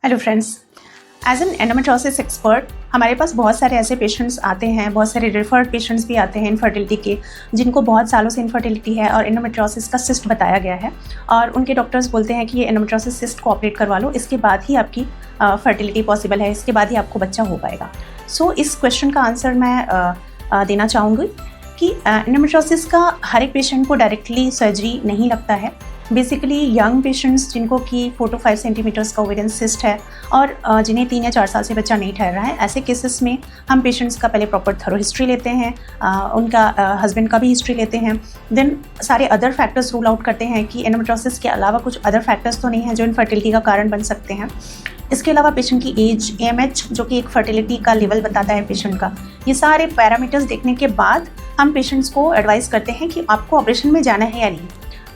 Hello friends, as an endometriosis expert हमारे पास बहुत सारे ऐसे पेशेंट्स आते हैं, बहुत सारे रेफर्ड पेशेंट्स भी आते हैं इनफर्टिलिटी के, जिनको बहुत सालों से इनफर्टिलिटी है और एंडोमेट्रियोसिस का सिस्ट बताया गया है और उनके डॉक्टर्स बोलते हैं कि ये एंडोमेट्रियोसिस सिस्ट को ऑपरेट करवा लो, इसके बाद ही आपकी फर्टिलिटी पॉसिबल है, इसके बाद ही आपको बच्चा हो पाएगा। सो इस क्वेश्चन का आंसर मैं देना चाहूँगी कि एंडोमेट्रियोसिस का हर एक पेशेंट को डायरेक्टली सर्जरी नहीं लगता है। बेसिकली यंग पेशेंट्स जिनको कि 4 to 5 सेंटीमीटर्स का ओवेरियन सिस्ट है और जिन्हें 3 या 4 साल से बच्चा नहीं ठहर रहा है, ऐसे केसेस में हम पेशेंट्स का पहले प्रॉपर थरो हिस्ट्री लेते हैं, उनका हस्बैंड का भी हिस्ट्री लेते हैं, देन सारे अदर फैक्टर्स रूल आउट करते हैं कि एंडोमेट्रियोसिस के अलावा कुछ अदर फैक्टर्स तो नहीं हैं जो इनफर्टिलिटी का कारण बन सकते हैं। इसके अलावा पेशेंट की एज, AMH जो कि एक फर्टिलिटी का लेवल बताता है पेशेंट का, ये सारे पैरामीटर्स देखने के बाद हम पेशेंट्स को एडवाइस करते हैं कि आपको ऑपरेशन में जाना है या नहीं।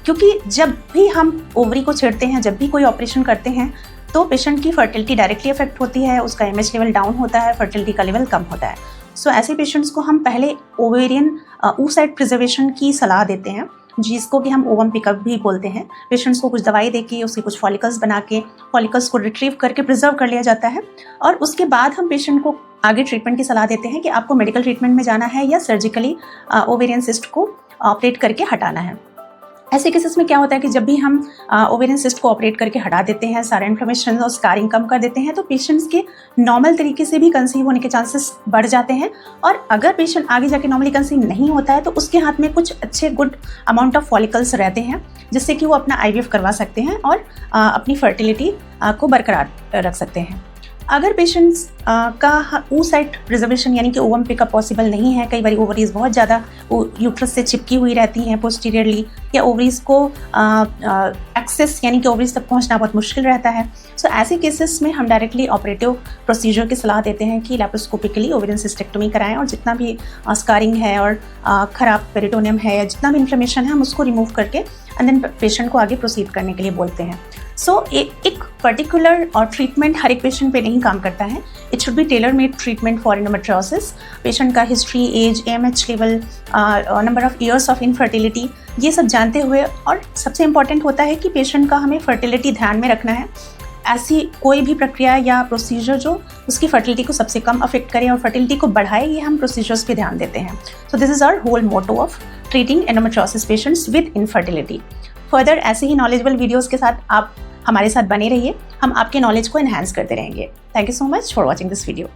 क्योंकि जब भी हम ओवरी को छेड़ते हैं, जब भी कोई ऑपरेशन करते हैं, तो पेशेंट की फर्टिलिटी डायरेक्टली अफेक्ट होती है, उसका एमएच लेवल डाउन होता है, फर्टिलिटी का लेवल कम होता है। सो ऐसे पेशेंट्स को हम पहले ओवेरियन oocyte प्रिजर्वेशन की सलाह देते हैं, जिसको कि हम ओवम पिकअप भी बोलते हैं। पेशेंट्स को कुछ दवाई देके, उसके कुछ फॉलिकल्स बना के, फॉलिकल्स को रिट्रीव करके प्रिजर्व कर लिया जाता है और उसके बाद हम पेशेंट को आगे ट्रीटमेंट की सलाह देते हैं कि आपको मेडिकल ट्रीटमेंट में जाना है या सर्जिकली ओवेरियन सिस्ट को ऑपरेट करके हटाना है। ऐसे केसेस में क्या होता है कि जब भी हम ओवेरियन सिस्ट को ऑपरेट करके हटा देते हैं, सारे इन्फ्लेमेशन और स्कारिंग कम कर देते हैं, तो पेशेंट्स के नॉर्मल तरीके से भी कंसीव होने के चांसेस बढ़ जाते हैं। और अगर पेशेंट आगे जाके नॉर्मली कंसीव नहीं होता है तो उसके हाथ में कुछ अच्छे गुड अमाउंट ऑफ फॉलिकल्स रहते हैं, जिससे कि वो अपना IVF करवा सकते हैं और अपनी फर्टिलिटी को बरकरार रख सकते हैं। अगर पेशेंट्स का oocyte प्रिजर्वेशन यानी कि ओवम पिकअप पॉसिबल नहीं है, कई बार ओवरीज बहुत ज़्यादा यूट्रस से चिपकी हुई रहती हैं पोस्टीरियरली, या ओवरीज को एक्सेस यानी कि ओवरीज तक पहुंचना बहुत मुश्किल रहता है। सो ऐसे केसेस में हम डायरेक्टली ऑपरेटिव प्रोसीजर की सलाह देते हैं कि लैप्रोस्कोपिकली ओवेरियन सिस्टेक्टोमी कराएं और जितना भी स्कारिंग है और ख़राब पेरिटोनियम है या जितना भी इन्फ्लेमेशन है, हम उसको रिमूव करके एंड देन पेशेंट को आगे प्रोसीड करने के लिए बोलते हैं। सो एक पर्टिकुलर और ट्रीटमेंट हर एक पेशेंट पे नहीं काम करता है। It should be tailor made treatment for endometriosis. Patient का history, age, AMH level, number of years of infertility, ये सब जानते हुए, और सबसे इम्पॉर्टेंट होता है कि पेशेंट का हमें फर्टिलिटी ध्यान में रखना है। ऐसी कोई भी प्रक्रिया या प्रोसीजर जो उसकी फर्टिलिटी को सबसे कम अफेक्ट करे और फर्टिलिटी को बढ़ाए, ये हम प्रोसीजर्स पे ध्यान देते हैं। So this is our whole motto of treating endometriosis patients with infertility. Further ऐसे ही नॉलेजेबल वीडियोज़ के साथ आप हमारे साथ बने रहिए, हम आपके नॉलेज को एनहांस करते रहेंगे। Thank you so much for watching this video.